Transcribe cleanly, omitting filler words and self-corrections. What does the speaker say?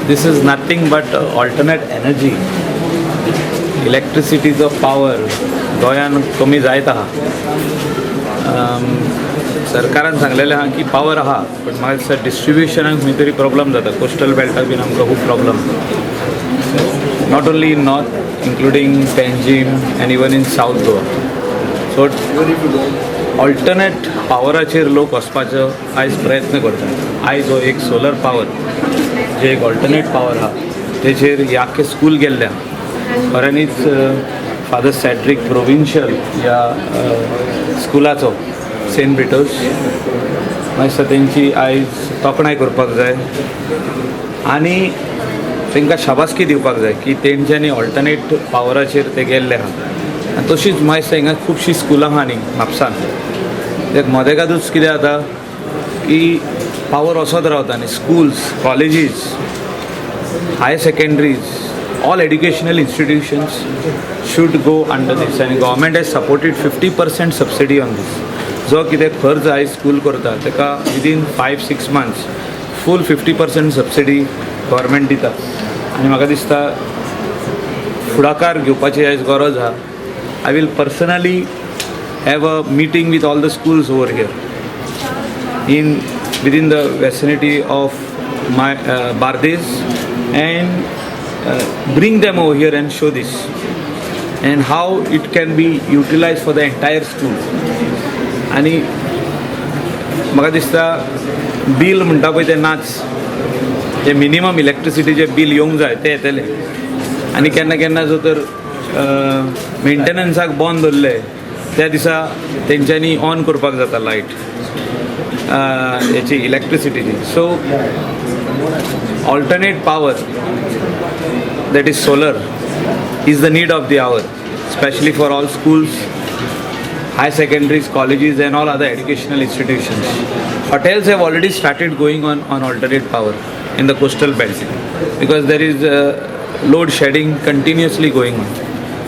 this is nothing but alternate energy. इलेक्ट्रिसिटीचो power गोंयान कमी जायत आहा. सरकारान सांगलेलें आहा की पावर आहा, पण म्हाका दिसता डिस्ट्रिब्युशनाक खंय तरी प्रॉब्लम जाता. कोस्टल बेल्टाक बीन आमकां खूब problem, not only in north, including Panjim and even in South Goa. So alternate पावराचेर लोक वचपाचो आयज प्रयत्न करतात. आयज हो एक सोलर पावर जे एक ऑल्टरनेट पावर आहा तेचेर याके स्कूल गेल्ल्या खऱ्यांनीच फादर सॅड्रिक प्रोविन्शियल ह्या स्कुलाचो सेंट पिटर्स मातशें तेंची आयज तोखणाय करपाक जाय आनी तांकां शाबासकी दिवपाक जाय की तेंच्यांनी ऑल्टरनेट पावराचेर ते गेल्ले आहा. आनी तशीच मातशें हिंगा खुबशीं स्कुलां आहा न्ही म्हापसान. एक मोदेगादूच कितें जाता की पावर वसत रावता न्ही. Schools, colleges, higher secondaries, all educational institutions should go under this, and government has supported 50% subsidy on this. जो कितें खर्च आयज स्कूल करता ताका within 5-6 months full 50% subsidy government दिता. आनी म्हाका दिसता फुडाकार घेवपाची आयज गरज आहा. I will personally have a meeting with all the schools over here in within the vicinity of my Bardez and bring them over here and show this and how it can be utilized for the entire school. आणि म्हाका दिसता bill म्हणटा पळय तें नाच, जे minimum इलेक्ट्रिसिटीचे bill येवंक जाय ते येतले. आनी केन्ना केन्ना जो तर मेंटेनन्साक बंद दवरले त्या दिसा तेंच्यांनी ऑन करपाक जाता लायट हेची इलेक्ट्रिसिटीची. So alternate power, that is solar, is the need of the hour, especially for all schools, high secondaries, colleges and all other educational institutions. Hotels have already started going on alternate power in the coastal belt because there is load shedding continuously going on.